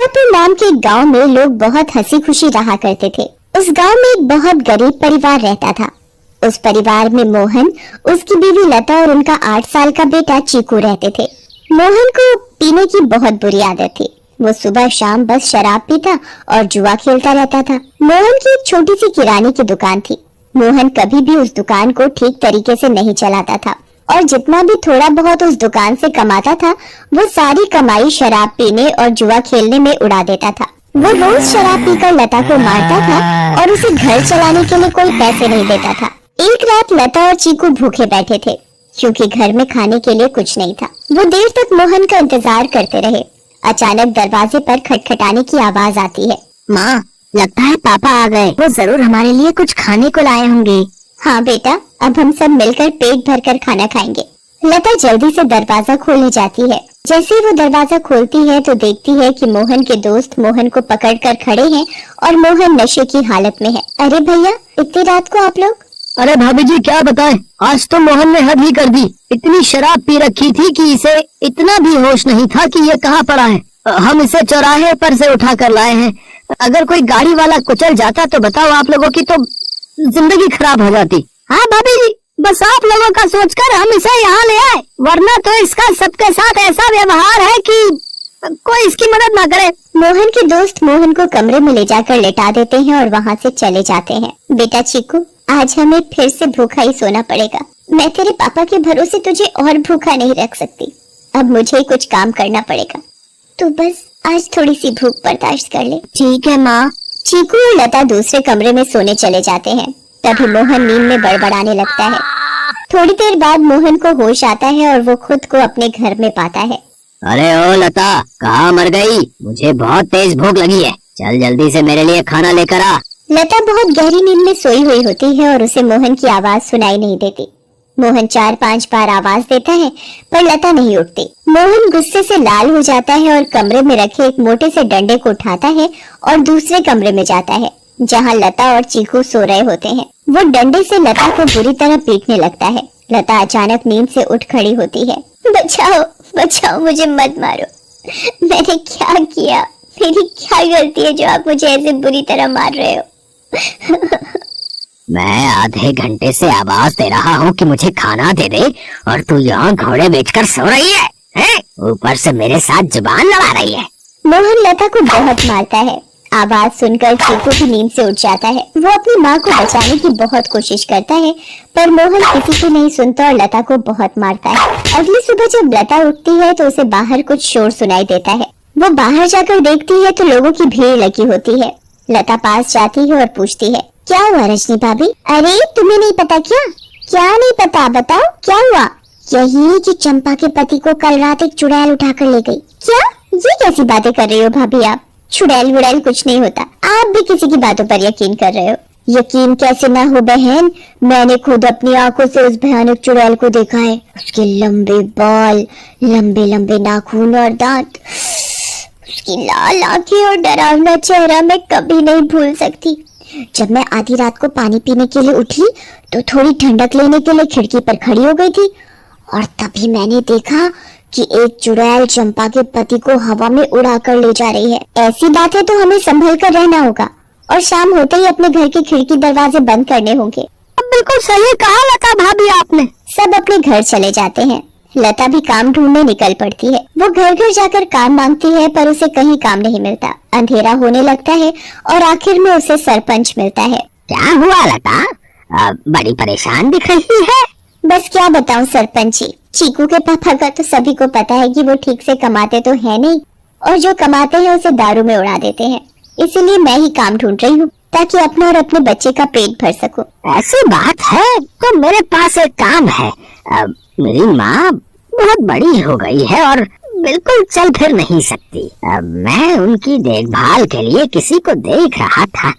मिर्जापुर नाम के गांव में लोग बहुत हंसी खुशी रहा करते थे। उस गांव में एक बहुत गरीब परिवार रहता था। उस परिवार में मोहन, उसकी बीवी लता और उनका 8 साल का बेटा चीकू रहते थे। मोहन को पीने की बहुत बुरी आदत थी। वो सुबह शाम बस शराब पीता और जुआ खेलता रहता था। मोहन की एक छोटी सी किराने की दुकान थी। मोहन कभी भी उस दुकान को ठीक तरीके से नहीं चलाता था और जितना भी थोड़ा बहुत उस दुकान से कमाता था वो सारी कमाई शराब पीने और जुआ खेलने में उड़ा देता था। वो रोज शराब पीकर लता को मारता था और उसे घर चलाने के लिए कोई पैसे नहीं देता था। एक रात लता और चीकू भूखे बैठे थे क्योंकि घर में खाने के लिए कुछ नहीं था। वो देर तक मोहन का इंतजार करते रहे। अचानक दरवाजे पर खटखटाने की आवाज आती है। माँ, लगता है पापा आ गए। वो जरूर हमारे लिए कुछ खाने को लाए होंगे। हाँ बेटा, अब हम सब मिलकर पेट भरकर खाना खाएंगे। लता जल्दी से दरवाजा खोलने जाती है। जैसे ही वो दरवाजा खोलती है तो देखती है कि मोहन के दोस्त मोहन को पकड़कर खड़े हैं और मोहन नशे की हालत में है। अरे भैया, इतनी रात को आप लोग? अरे भाभी जी, क्या बताएं, आज तो मोहन ने हद ही कर दी। इतनी शराब पी रखी थी कि इसे इतना भी होश नहीं था कि ये कहाँ पड़ा है। हम इसे चौराहे पर से उठा कर लाए हैं। अगर कोई गाड़ी वाला कुचल जाता तो बताओ, आप लोगों की तो जिंदगी खराब हो जाती। हाँ भाभी जी, बस आप लोगों का सोचकर हम इसे यहाँ ले आए, वरना तो इसका सबके साथ ऐसा व्यवहार है कि कोई इसकी मदद ना करे। मोहन के दोस्त मोहन को कमरे में ले जाकर लेटा देते हैं और वहाँ से चले जाते हैं। बेटा चीकू, आज हमें फिर से भूखा ही सोना पड़ेगा। मैं तेरे पापा के भरोसे तुझे और भूखा नहीं रख सकती। अब मुझे ही कुछ काम करना पड़ेगा। तू बस आज थोड़ी सी भूख बर्दाश्त कर ले। ठीक है माँ। चीकू और लता दूसरे कमरे में सोने चले जाते हैं। तभी मोहन नींद में बड़बड़ाने लगता है। थोड़ी देर बाद मोहन को होश आता है और वो खुद को अपने घर में पाता है। अरे ओ लता, कहाँ मर गई? मुझे बहुत तेज भूख लगी है। चल जल्दी से मेरे लिए खाना लेकर आ। लता बहुत गहरी नींद में सोई हुई होती है और उसे मोहन की आवाज सुनाई नहीं देती। मोहन 4-5 बार आवाज देता है पर लता नहीं उठती। मोहन गुस्से से लाल हो जाता है और कमरे में रखे एक मोटे से डंडे को उठाता है और दूसरे कमरे में जाता है जहाँ लता और चीकू सो रहे होते हैं। वो डंडे से लता को बुरी तरह पीटने लगता है। लता अचानक नींद से उठ खड़ी होती है। बचाओ बचाओ, मुझे मत मारो। मैंने क्या किया? मेरी क्या गलती है जो आप मुझे ऐसे बुरी तरह मार रहे हो? मैं आधे घंटे से आवाज दे रहा हूँ कि मुझे खाना दे दे और तू यहाँ घोड़े बेचकर सो रही है, हैं? ऊपर से मेरे साथ जुबान लड़ा रही है। मोहन लता को बहुत मारता है। आवाज सुनकर चीकू भी नींद से उठ जाता है। वो अपनी माँ को बचाने की बहुत कोशिश करता है पर मोहन किसी की नहीं सुनता और लता को बहुत मारता है। अगली सुबह जब लता उठती है तो उसे बाहर कुछ शोर सुनाई देता है। वो बाहर जाकर देखती है तो लोगों की भीड़ लगी होती है। लता पास जाती है और पूछती है, क्या हुआ रजनी भाभी? अरे तुम्हें नहीं पता क्या? क्या नहीं पता, बताओ क्या हुआ? यही कि चंपा के पति को कल रात एक चुड़ैल उठाकर ले गई। क्या? ये कैसी बातें कर रही हो भाभी आप? चुड़ैल वुड़ैल कुछ नहीं होता। आप भी किसी की बातों पर यकीन कर रहे हो। यकीन कैसे ना हो बहन, मैंने खुद अपनी आंखों से उस भयानक चुड़ैल को देखा है। उसके लंबे बाल, लंबे लंबे नाखून और दांत, उसकी लाल आंखें और डरावना चेहरा मैं कभी नहीं भूल सकती। जब मैं आधी रात को पानी पीने के लिए उठी तो थोड़ी ठंडक लेने के लिए खिड़की पर खड़ी हो गई थी और तभी मैंने देखा कि एक चुड़ैल चंपा के पति को हवा में उड़ाकर ले जा रही है। ऐसी बात है तो हमें संभल कर रहना होगा और शाम होते ही अपने घर की खिड़की दरवाजे बंद करने होंगे। अब बिल्कुल सही कहा लता भाभी आपने। सब अपने घर चले जाते हैं। लता भी काम ढूंढने निकल पड़ती है। वो घर घर जाकर काम मांगती है पर उसे कहीं काम नहीं मिलता। अंधेरा होने लगता है और आखिर में उसे सरपंच मिलता है। क्या हुआ लता? बड़ी परेशान दिख रही है। बस क्या बताऊं सरपंच जी, चीकू के पापा का तो सभी को पता है कि वो ठीक से कमाते तो है नहीं और जो कमाते हैं उसे दारू में उड़ा देते हैं। इसीलिए मैं ही काम ढूंढ रही हूँ ताकि अपना और अपने बच्चे का पेट भर सकूं। ऐसी बात है तो मेरे पास एक काम है। मेरी माँ बहुत बड़ी हो गई है और बिल्कुल चल फिर नहीं सकती। मैं उनकी देखभाल के लिए किसी को देख रहा था,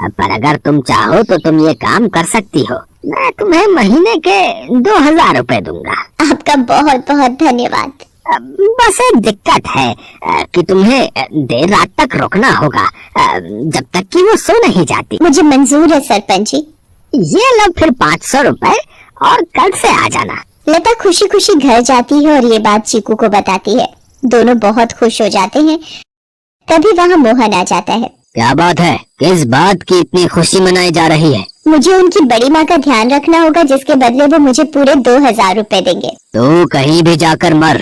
पर अगर तुम चाहो तो तुम ये काम कर सकती हो। मैं तुम्हें महीने के 2000 रुपए दूंगा। आपका बहुत बहुत धन्यवाद। बस एक दिक्कत है कि तुम्हें देर रात तक रुकना होगा, जब तक कि वो सो नहीं जाती। मुझे मंजूर है सरपंच जी। ये लो फिर 500 रुपए और कल से आ जाना। लता खुशी खुशी घर जाती है और ये बात चीकू को बताती है। दोनों बहुत खुश हो जाते हैं। तभी वहाँ मोहन आ जाता है। क्या बात है, किस बात की इतनी खुशी मनाई जा रही है? मुझे उनकी बड़ी माँ का ध्यान रखना होगा, जिसके बदले वो मुझे पूरे 2000 रुपए देंगे। तो कहीं भी जाकर मर,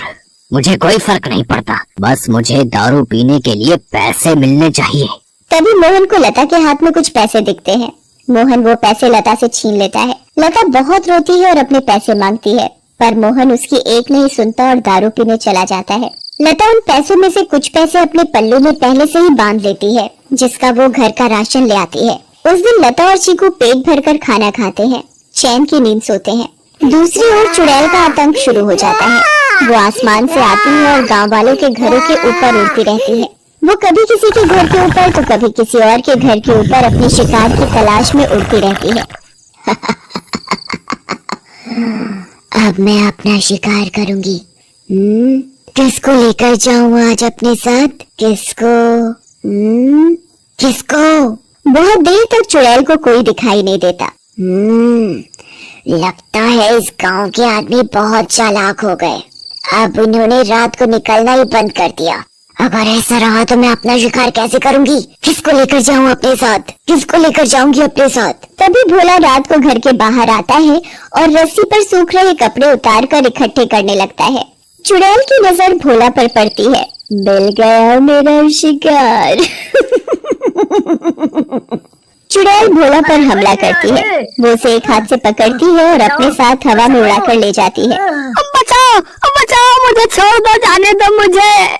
मुझे कोई फर्क नहीं पड़ता, बस मुझे दारू पीने के लिए पैसे मिलने चाहिए। तभी मोहन को लता के हाथ में कुछ पैसे दिखते हैं। मोहन वो पैसे लता से छीन लेता है। लता बहुत रोती है और अपने पैसे मांगती है, पर मोहन उसकी एक नहीं सुनता और दारू पीने चला जाता है। लता उन पैसों में से कुछ पैसे अपने पल्लू में पहले से ही बांध लेती है, जिसका वो घर का राशन ले आती है। उस दिन लता और चीकू पेट भरकर खाना खाते हैं, चैन की नींद सोते हैं। दूसरी ओर चुड़ैल का आतंक शुरू हो जाता है। वो आसमान से आती है और गांव वालों के घरों के ऊपर उड़ती रहती है। वो कभी किसी के घर के ऊपर तो कभी किसी और के घर के ऊपर अपनी शिकार की तलाश में उड़ती रहती है। अब मैं अपना शिकार करूंगी। किसको लेकर जाऊं आज अपने साथ? किसको? बहुत देर तक चुड़ैल को कोई दिखाई नहीं देता। लगता है इस गांव के आदमी बहुत चालाक हो गए। अब इन्होंने रात को निकलना ही बंद कर दिया। अगर ऐसा रहा तो मैं अपना शिकार कैसे करूंगी? किसको लेकर जाऊं अपने साथ? किसको लेकर जाऊंगी अपने साथ? तभी भोला रात को घर के बाहर आता है और रस्सी पर सूख रहे कपड़े उतार कर इकट्ठे करने लगता है। चुड़ैल की नजर भोला पर पड़ती है। मिल गया मेरा शिकार। चुड़ैल भोला पर हमला करती है। वो उसे एक हाथ से पकड़ती है और अपने साथ हवा में उड़ाकर ले जाती है। बचाओ, बचाओ, मुझे छोड़ दो, जाने दो मुझे।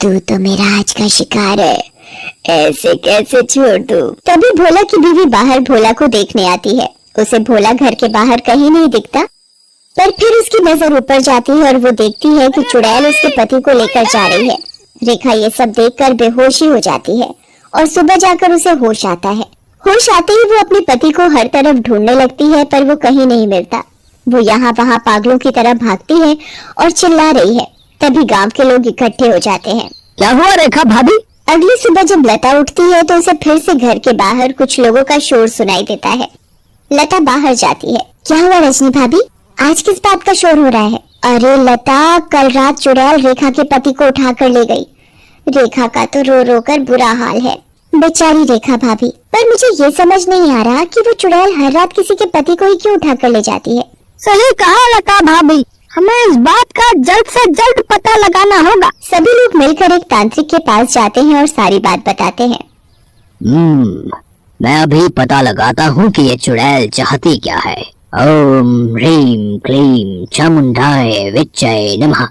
तू तो मेरा आज का शिकार है, ऐसे कैसे छोड़ दूं? तभी भोला की बीवी बाहर भोला को देखने आती है। उसे भोला घर के बाहर कहीं नहीं दिखता, पर फिर उसकी नजर ऊपर जाती है और वो देखती है कि चुड़ैल उसके पति को लेकर जा रही है। रेखा ये सब देखकर बेहोशी हो जाती है और सुबह जाकर उसे होश आता है। होश आते ही वो अपने पति को हर तरफ ढूंढने लगती है, पर वो कहीं नहीं मिलता। वो यहाँ वहाँ पागलों की तरह भागती है और चिल्ला रही है। तभी गांव के लोग इकट्ठे हो जाते हैं। क्या हुआ रेखा भाभी? अगली सुबह जब लता उठती है तो उसे फिर से घर के बाहर कुछ लोगों का शोर सुनाई देता है। लता बाहर जाती है। क्या हुआ रजनी भाभी, आज किस बात का शोर हो रहा है? अरे लता, कल रात चुड़ैल रेखा के पति को उठाकर ले गई। रेखा का तो रो रो कर बुरा हाल है। बेचारी रेखा भाभी। पर मुझे ये समझ नहीं आ रहा कि वो चुड़ैल हर रात किसी के पति को ही क्यों उठाकर ले जाती है। सही कहा लता भाभी, हमें इस बात का जल्द से जल्द पता लगाना होगा। सभी लोग मिलकर एक तांत्रिक के पास जाते हैं और सारी बात बताते हैं। मैं अभी पता लगाता हूँ कि ये चुड़ैल चाहती क्या है। ओम ह्रीम क्लीम चामुंडाय विच्चय नमः।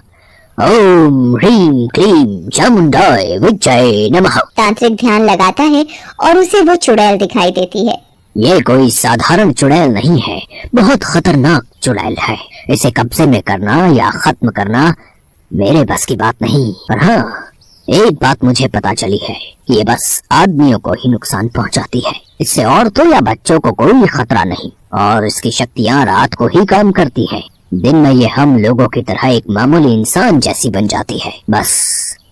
ओम ह्रीम क्लीम चामुंडाय विच्चय नमः। तांत्रिक ध्यान लगाता है और उसे वो चुड़ैल दिखाई देती है। ये कोई साधारण चुड़ैल नहीं है, बहुत खतरनाक चुड़ैल है। इसे कब्जे में करना या खत्म करना मेरे बस की बात नहीं। पर हाँ, एक बात मुझे पता चली है कि ये बस आदमियों को ही नुकसान पहुंचाती है। इससे औरतों या बच्चों को कोई खतरा नहीं, और इसकी शक्तियाँ रात को ही काम करती है। दिन में ये हम लोगों की तरह एक मामूली इंसान जैसी बन जाती है। बस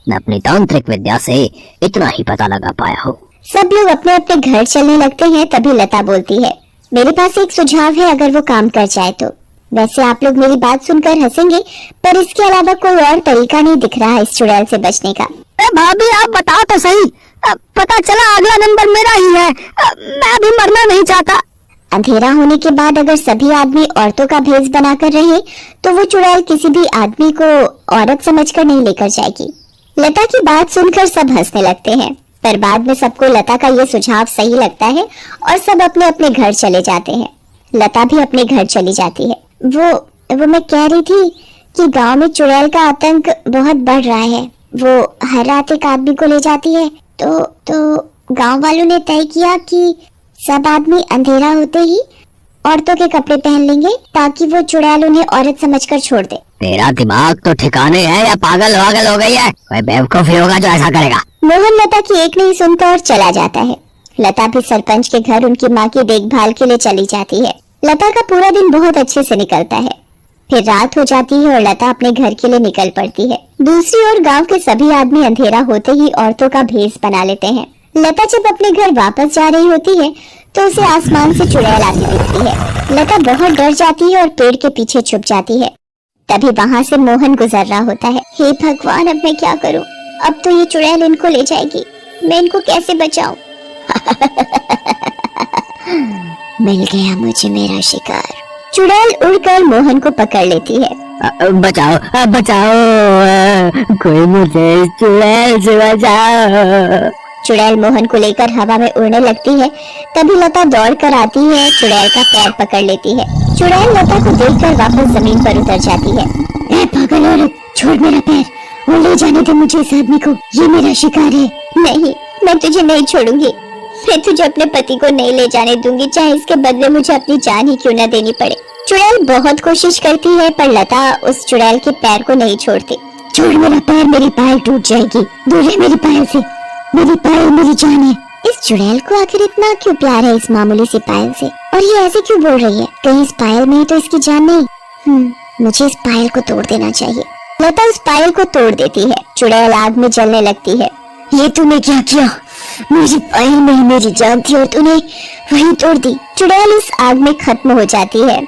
मैं अपनी तांत्रिक विद्या से इतना ही पता लगा पाया हूँ। सब लोग अपने अपने घर चलने लगते हैं। तभी लता बोलती है, मेरे पास एक सुझाव है, अगर वो काम कर जाए तो। वैसे आप लोग मेरी बात सुनकर हंसेंगे, पर इसके अलावा कोई और तरीका नहीं दिख रहा इस चुड़ैल से बचने का। भाभी आप बताओ तो सही, पता चला अगला नंबर मेरा ही है। मैं अभी मरना नहीं चाहता। अंधेरा होने के बाद अगर सभी आदमी औरतों का भेष बनाकर रहे तो वो चुड़ैल किसी भी आदमी को औरत समझकर नहीं लेकर जाएगी। लता की बात सुनकर सब हंसने लगते हैं, पर बाद में सबको लता का ये सुझाव सही लगता है और सब अपने अपने घर चले जाते हैं। लता भी अपने घर चली जाती है। वो मैं कह रही थी कि गांव में चुड़ैल का आतंक बहुत बढ़ रहा है। वो हर रात एक आदमी को ले जाती है। तो गांव वालों ने तय किया कि सब आदमी अंधेरा होते ही औरतों के कपड़े पहन लेंगे, ताकि वो चुड़ैल उन्हें औरत समझकर छोड़ दे। तेरा दिमाग तो ठिकाने है या पागल वागल हो गई है? कोई बेवकूफ होगा जो ऐसा करेगा। मोहन लता की एक नहीं सुनता और चला जाता है। लता भी सरपंच के घर उनकी माँ की देखभाल के लिए चली जाती है। लता का पूरा दिन बहुत अच्छे से निकलता है। फिर रात हो जाती है और लता अपने घर के लिए निकल पड़ती है। दूसरी ओर गांव के सभी आदमी अंधेरा होते ही औरतों का भेष बना लेते हैं। लता जब अपने घर वापस जा रही होती है तो उसे आसमान से चुड़ैल आती दिखती है। लता बहुत डर जाती है और पेड़ के पीछे छुप जाती है। तभी वहाँ से मोहन गुजर रहा होता है। हे भगवान, अब मैं क्या करूँ? अब तो ये चुड़ैल इनको ले जाएगी, मैं इनको कैसे बचाऊं? मिल गया मुझे मेरा शिकार। चुड़ैल उड़कर मोहन को पकड़ लेती है। बचाओ बचाओ, कोई मुझे इस चुड़ैल से बचाओ। चुड़ैल मोहन को लेकर हवा में उड़ने लगती है। तभी लता दौड़ कर आती है, चुड़ैल का पैर पकड़ लेती है। चुड़ैल लता को देखकर वापस जमीन पर उतर जाती है। ए पागल औरत, छोड़ मेरा पैर और ले जाने दे मुझे इस आदमी को, ये मेरा शिकार है। नहीं, मैं तुझे नहीं छोड़ूंगी। मैं तुझे अपने पति को नहीं ले जाने दूंगी, चाहे इसके बदले मुझे अपनी जान ही क्यों न देनी पड़े। चुड़ैल बहुत कोशिश करती है पर लता उस चुड़ैल के पैर को नहीं छोड़ती। छोड़ मेरा पैर, मेरी पायल टूट जाएगी, दूर है मेरी पायल से, मेरी पायल मेरी जान है। इस चुड़ैल को आखिर इतना क्यों प्यार है इस मामूली सी पायल से, और ये ऐसे क्यों बोल रही है? कहीं इस पायल में ही तो इसकी जान नहीं। मुझे इस पायल को तोड़ देना चाहिए। लता उस पायल को तोड़ देती है। चुड़ैल आग में जलने लगती है। ये तूने क्या किया? मेरी पायल में ही मेरी जान थी और तूने वही तोड़ दी। चुड़ैल उस आग में खत्म हो जाती है।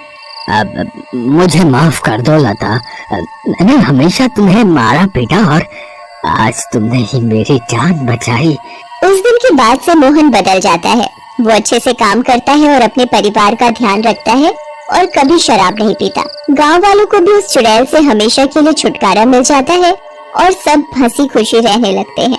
अब मुझे माफ कर दो लता, मैंने हमेशा तुम्हें मारा पीटा और आज तुमने ही मेरी जान बचाई। उस दिन के बाद से मोहन बदल जाता है। वो अच्छे से काम करता है और अपने परिवार का ध्यान रखता है और कभी शराब नहीं पीता। गांव वालों को भी उस चुड़ैल से हमेशा के लिए छुटकारा मिल जाता है और सब हंसी खुशी रहने लगते हैं।